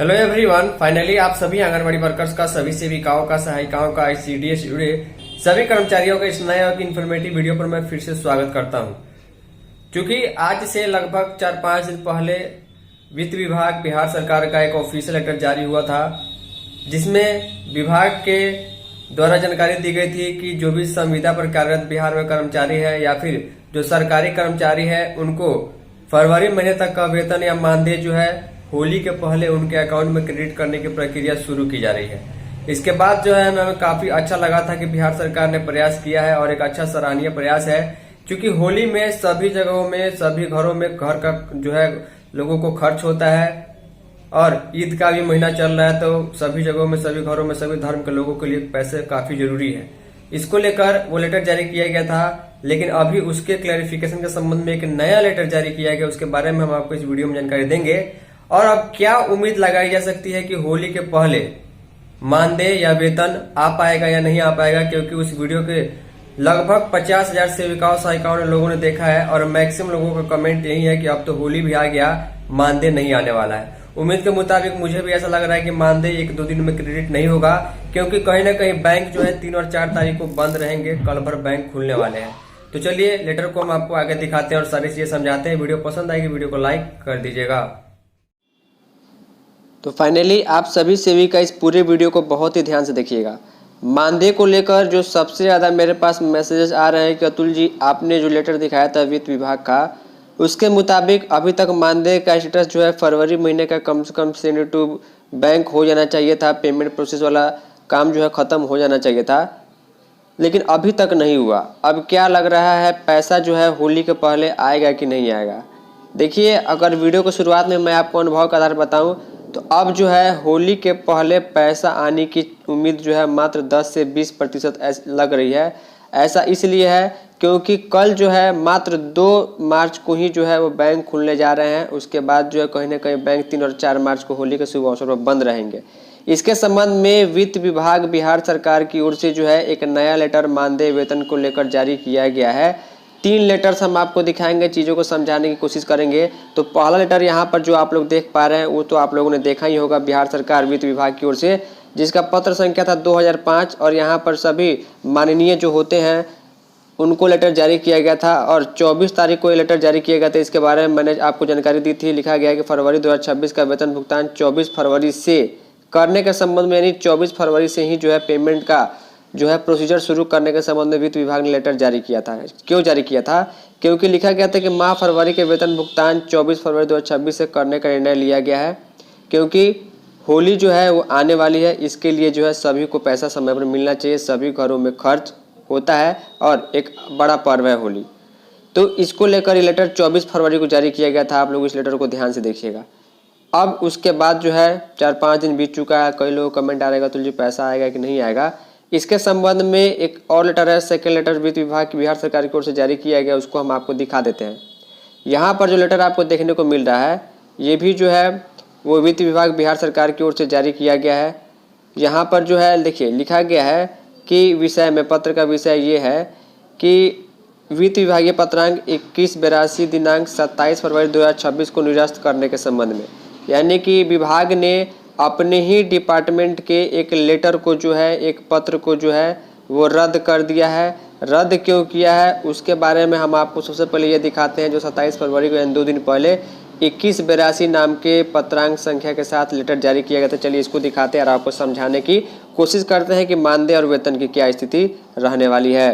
Hello everyone, finally आप सभी anganwadi workers का, सभी सेविकाओं का, सहायिकाओं का, सीडीएस जुड़े सभी कर्मचारियों का इस नए और इन्फॉर्मेटिव वीडियो पर मैं फिर से स्वागत करता हूं। क्योंकि आज से लगभग 4-5 दिन पहले वित्त विभाग बिहार सरकार का एक ऑफिशियल लेटर जारी हुआ था, जिसमें विभाग के द्वारा जानकारी दी गई थी कि जो भी संविदा पर कार्यरत बिहार में कर्मचारी है या फिर जो सरकारी कर्मचारी है, उनको फरवरी महीने तक का वेतन या मानदेय जो है होली के पहले उनके अकाउंट में क्रेडिट करने की प्रक्रिया शुरू की जा रही है। इसके बाद जो है हमें काफी अच्छा लगा था कि बिहार सरकार ने प्रयास किया है और एक अच्छा सराहनीय प्रयास है, क्योंकि होली में सभी जगहों में, सभी घरों में घर का जो है लोगों को खर्च होता है और ईद का भी महीना चल रहा है, तो सभी जगहों में, सभी घरों में, सभी धर्म के लोगों के लिए पैसे काफी जरूरी है। इसको लेकर वो लेटर जारी किया गया था, लेकिन अभी उसके क्लैरिफिकेशन के संबंध में एक नया लेटर जारी किया गया। उसके बारे में हम आपको इस वीडियो में जानकारी देंगे। और अब क्या उम्मीद लगाई जा सकती है कि होली के पहले मानदेय या वेतन आ पाएगा या नहीं आ पाएगा, क्योंकि उस वीडियो के लगभग 50,000 सेविकाओं सहायिकाओं ने लोगों ने देखा है और मैक्सिमम लोगों का कमेंट यही है कि अब तो होली भी आ गया, मानदेय नहीं आने वाला है। उम्मीद के मुताबिक मुझे भी ऐसा लग रहा है कि मानदेय 1-2 दिन में क्रेडिट नहीं होगा, क्योंकि कहीं ना कहीं बैंक जो है 3 और 4 तारीख को बंद रहेंगे। कल भर बैंक खुलने वाले हैं। तो चलिए लेटर को हम आपको आगे दिखाते हैं और सारी चीजें समझाते हैं। वीडियो पसंद आएगी, वीडियो को लाइक कर दीजिएगा। तो फाइनली आप सभी सेविका इस पूरे वीडियो को बहुत ही ध्यान से देखिएगा। मानदेय को लेकर जो सबसे ज़्यादा मेरे पास मैसेजेस आ रहे हैं कि अतुल जी, आपने जो लेटर दिखाया था वित्त विभाग का, उसके मुताबिक अभी तक मानदेय का स्टेटस जो है फरवरी महीने का कम से कम सेंड टू बैंक हो जाना चाहिए था। पेमेंट प्रोसेस वाला काम जो है ख़त्म हो जाना चाहिए था, लेकिन अभी तक नहीं हुआ। अब क्या लग रहा है, पैसा जो है होली के पहले आएगा कि नहीं आएगा? देखिए, अगर वीडियो को शुरुआत में मैं आपको अनुभव के आधार पर बताऊँ तो अब जो है होली के पहले पैसा आने की उम्मीद जो है मात्र 10 से 20% लग रही है। ऐसा इसलिए है क्योंकि कल जो है मात्र 2 मार्च को ही जो है वो बैंक खुलने जा रहे हैं। उसके बाद जो है कहीं ना कहीं बैंक 3 और 4 मार्च को होली के शुभ अवसर पर बंद रहेंगे। इसके संबंध में वित्त विभाग बिहार सरकार की ओर से जो है एक नया लेटर मानदेय वेतन को लेकर जारी किया गया है। 3 लेटर्स हम आपको दिखाएंगे, चीज़ों को समझाने की कोशिश करेंगे। तो पहला लेटर यहाँ पर जो आप लोग देख पा रहे हैं वो तो आप लोगों ने देखा ही होगा, बिहार सरकार वित्त विभाग की ओर से, जिसका पत्र संख्या था 2005 और यहाँ पर सभी माननीय जो होते हैं उनको लेटर जारी किया गया था और 24 तारीख को ये लेटर जारी किया गया था। इसके बारे में मैंने आपको जानकारी दी थी। लिखा गया कि फरवरी 2026 का वेतन भुगतान 24 फरवरी से करने के संबंध में, यानी 24 फरवरी से ही जो है पेमेंट का जो है प्रोसीजर शुरू करने के संबंध में वित्त विभाग ने लेटर जारी किया था। क्यों जारी किया था? क्योंकि लिखा गया था कि माह फरवरी के वेतन भुगतान 24 फरवरी 2026 से करने का निर्णय लिया गया है, क्योंकि होली जो है वो आने वाली है। इसके लिए जो है सभी को पैसा समय पर मिलना चाहिए। सभी घरों में खर्च होता है और एक बड़ा पर्व है होली, तो इसको लेकर ये लेटर 24 फरवरी को जारी किया गया था। आप लोग इस लेटर को ध्यान से देखिएगा। अब उसके बाद जो है 4-5 दिन बीत चुका है। कई लोग कमेंट आ रहेगा तो जी पैसा आएगा कि नहीं आएगा। इसके संबंध में एक और लेटर है, सेकेंड लेटर वित्त विभाग की बिहार सरकार की ओर से जारी किया गया, उसको हम आपको दिखा देते हैं। यहाँ पर जो लेटर आपको देखने को मिल रहा है ये भी जो है वो वित्त विभाग बिहार सरकार की ओर से जारी किया गया है। यहाँ पर जो है देखिए लिखा गया है कि विषय में, पत्र का विषय ये है कि वित्त विभागीय पत्रांक 2182 दिनांक 27 फरवरी 2026 को निरस्त करने के संबंध में, यानी कि विभाग ने अपने ही डिपार्टमेंट के एक लेटर को जो है, एक पत्र को जो है वो रद्द कर दिया है। रद्द क्यों किया है उसके बारे में हम आपको सबसे पहले ये दिखाते हैं। जो 27 फरवरी को यानी 2 दिन पहले 2182 नाम के पत्रांक संख्या के साथ लेटर जारी किया गया था। चलिए इसको दिखाते हैं और आपको समझाने की कोशिश करते हैं कि मानदेय और वेतन की क्या स्थिति रहने वाली है।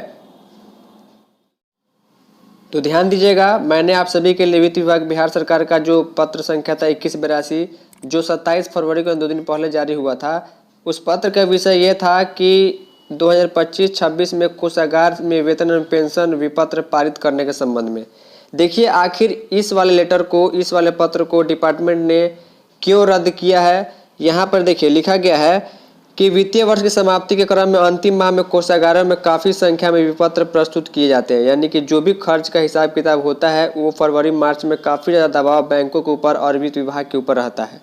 तो ध्यान दीजिएगा, मैंने आप सभी के लिए वित्त विभाग बिहार सरकार का जो पत्र संख्या था 2182 जो 27 फरवरी को 2 दिन पहले जारी हुआ था, उस पत्र का विषय ये था कि 2025-26 में कोषागार में वेतन एवं पेंशन विपत्र पारित करने के संबंध में। देखिए आखिर इस वाले लेटर को, इस वाले पत्र को डिपार्टमेंट ने क्यों रद्द किया है। यहाँ पर देखिए लिखा गया है कि वित्तीय वर्ष की समाप्ति के क्रम में अंतिम माह में कोषागारों में काफ़ी संख्या में विपत्र प्रस्तुत किए जाते हैं, यानी कि जो भी खर्च का हिसाब किताब होता है वो फरवरी मार्च में काफ़ी ज़्यादा दबाव बैंकों के ऊपर और वित्त विभाग के ऊपर रहता है,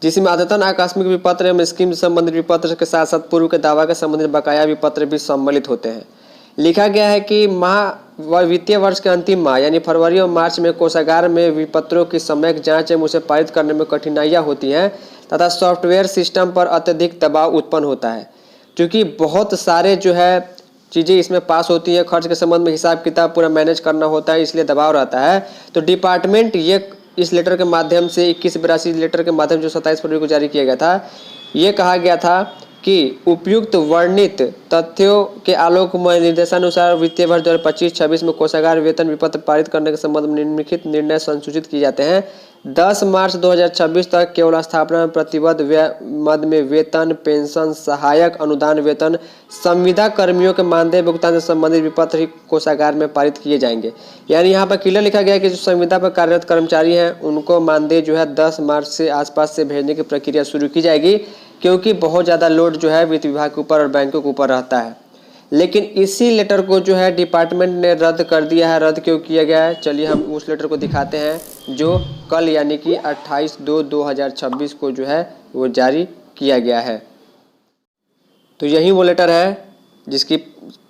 जिसमें अद्यतन आकस्मिक विपत्र एवं स्कीम से संबंधित विपत्र के साथ साथ पूर्व के दावा के संबंधित बकाया विपत्र भी सम्मिलित होते हैं। लिखा गया है कि वित्तीय वर्ष के अंतिम माह यानी फरवरी और मार्च में कोषागार में विपत्रों की सम्यक जांच एवं उसे पारित करने में कठिनाइयां होती हैं, तथा सॉफ्टवेयर सिस्टम पर अत्यधिक दबाव उत्पन्न होता है। क्योंकि बहुत सारे जो है चीज़ें इसमें पास होती है, खर्च के संबंध में हिसाब किताब पूरा मैनेज करना होता है, इसलिए दबाव रहता है। तो डिपार्टमेंट ये इस लेटर के माध्यम से 2182 लेटर के माध्यम जो 27 फरवरी को जारी किया गया था, ये कहा गया था कि उपयुक्त वर्णित तथ्यों के आलोक में निर्देशानुसार वित्तीय वर्ष 2025-26 में कोषागार वेतन विपत्र पारित करने के संबंध में निम्नलिखित निर्णय संसूचित किए जाते हैं। 10 मार्च 2026 तक केवल स्थापना में प्रतिबद्ध व्यय मद में वेतन, पेंशन, सहायक अनुदान वेतन, संविदा कर्मियों के मानदेय भुगतान से संबंधित विपत्र ही कोषागार में पारित किए जाएंगे। यानी यहाँ पर क्लियर लिखा गया है कि जो संविदा पर कार्यरत कर्मचारी हैं उनको मानदेय जो है 10 मार्च से आसपास से भेजने की प्रक्रिया शुरू की जाएगी, क्योंकि बहुत ज़्यादा लोड जो है वित्त विभाग के ऊपर और बैंकों के ऊपर रहता है। लेकिन इसी लेटर को जो है डिपार्टमेंट ने रद्द कर दिया है। रद्द क्यों किया गया है, चलिए हम उस लेटर को दिखाते हैं जो कल यानी कि 28/2/2026 को जो है वो जारी किया गया है। तो यही वो लेटर है जिसकी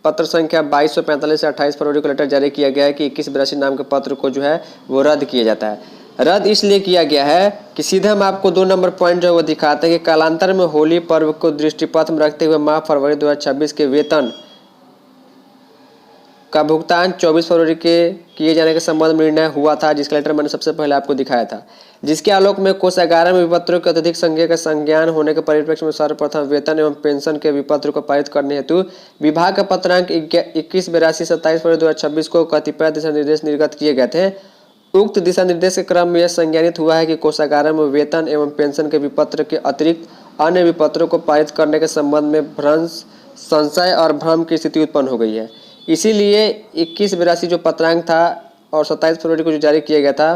पत्र संख्या 2245 से 28 फरवरी को लेटर जारी किया गया है कि 2182 नाम के पत्र को जो है वो रद्द किया जाता है। रद्द इसलिए किया गया है कि सीधे हम आपको 2 नंबर पॉइंट जो है वो दिखाते हैं कि कालांतर में होली पर्व को दृष्टिपथ में रखते हुए माह फरवरी 2026 के वेतन का भुगतान 24 फरवरी के किए जाने के संबंध में निर्णय हुआ था, जिसका लेटर मैंने सबसे पहले आपको दिखाया था। जिसके आलोक में कोषागार में विपत्रों के अत्यधिक संख्या का संज्ञान होने के परिप्रेक्ष्य में सर्वप्रथम वेतन एवं पेंशन के विपत्र को पारित करने हेतु विभाग का पत्रांक 2182 27 फरवरी 2026 को कतिपय दिशा निर्देश निर्गत किए गए थे। उक्त दिशा निर्देश के क्रम में यह संज्ञानित हुआ है कि कोषागार में वेतन एवं पेंशन के विपत्र के अतिरिक्त अन्य विपत्रों को पारित करने के संबंध में भ्रंश, संशय और भ्रम की स्थिति उत्पन्न हो गई है। इसीलिए 2182 जो पत्रांक था और 27 फरवरी को जो जारी किया गया था,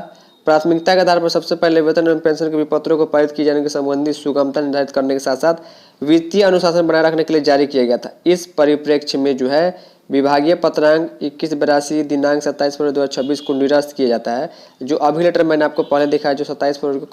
प्राथमिकता के आधार पर सबसे पहले वेतन एवं पेंशन के विपत्रों को पारित किए जाने के संबंधी सुगमता निर्धारित करने के साथ साथ वित्तीय अनुशासन बनाए रखने के लिए जारी किया गया था। इस परिप्रेक्ष्य में जो है विभागीय पत्रांक 2182 दिनांक 27 फरवरी 2026 को निरस्त किया जाता है। जो अभी लेटर मैंने आपको पहले दिखाया जो 27 फरवरी को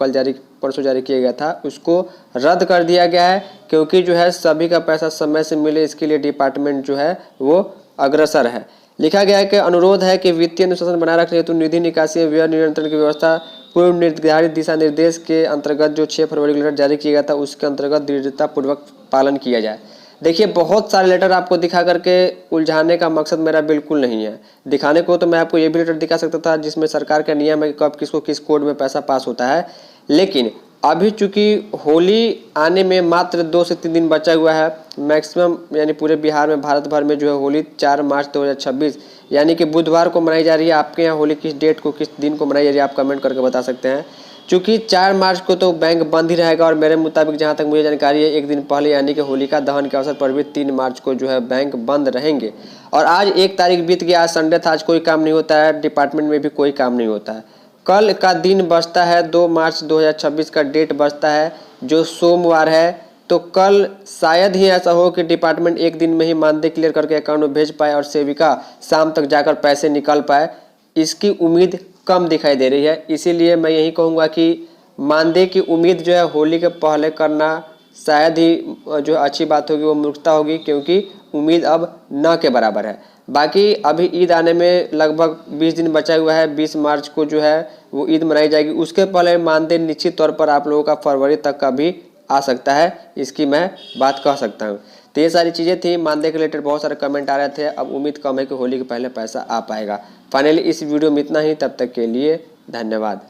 परसों जारी किया गया था, उसको रद्द कर दिया गया है, क्योंकि जो है सभी का पैसा समय से मिले इसके लिए डिपार्टमेंट जो है वो अग्रसर है। लिखा गया है कि अनुरोध है कि वित्तीय अनुशासन बनाए रखने हेतु निधि निकासी एवं व्यय नियंत्रण की व्यवस्था पूर्व निर्धारित दिशा निर्देश के अंतर्गत जो 6 फरवरी को लेटर जारी किया गया था उसके अंतर्गत दृढ़तापूर्वक पालन किया जाए। देखिए, बहुत सारे लेटर आपको दिखा करके उलझाने का मकसद मेरा बिल्कुल नहीं है। दिखाने को तो मैं आपको ये भी लेटर दिखा सकता था जिसमें सरकार का नियम है कि कब किसको किस कोड में पैसा पास होता है, लेकिन अभी चूंकि होली आने में मात्र 2 से 3 दिन बचा हुआ है, मैक्सिमम यानी पूरे बिहार में भारत भर में जो है होली 4 मार्च 2026 यानी कि बुधवार को मनाई जा रही है। आपके यहाँ होली किस डेट को किस दिन को मनाई जा रही है आप कमेंट करके बता सकते हैं। चूँकि 4 मार्च को तो बैंक बंद ही रहेगा और मेरे मुताबिक जहाँ तक मुझे जानकारी है एक दिन पहले यानी कि होलिका दहन के अवसर पर भी 3 मार्च को जो है बैंक बंद रहेंगे। और आज 1 तारीख बीत गया, आज संडे था, आज कोई काम नहीं होता है, डिपार्टमेंट में भी कोई काम नहीं होता है। कल का दिन बचता है 2 मार्च 2026 का डेट बचता है जो सोमवार है। तो कल शायद ही ऐसा हो कि डिपार्टमेंट एक दिन में ही मानदेय क्लियर करके अकाउंट में भेज पाए और सेविका शाम तक जाकर पैसे निकाल पाए, इसकी उम्मीद कम दिखाई दे रही है। इसीलिए मैं यही कहूँगा कि मानदेय की उम्मीद जो है होली के पहले करना शायद ही जो अच्छी बात होगी वो मूर्खता होगी, क्योंकि उम्मीद अब न के बराबर है। बाकी अभी ईद आने में लगभग 20 दिन बचा हुआ है। 20 मार्च को जो है वो ईद मनाई जाएगी। उसके पहले मानदेय निश्चित तौर पर आप लोगों का फरवरी तक का भी आ सकता है, इसकी मैं बात कह सकता हूँ। तो ये सारी चीज़ें थी मानदेय के रिलेटेड। बहुत सारे कमेंट आ रहे थे, अब उम्मीद कम है कि होली के पहले पैसा आ पाएगा। फाइनली इस वीडियो में इतना ही, तब तक के लिए धन्यवाद।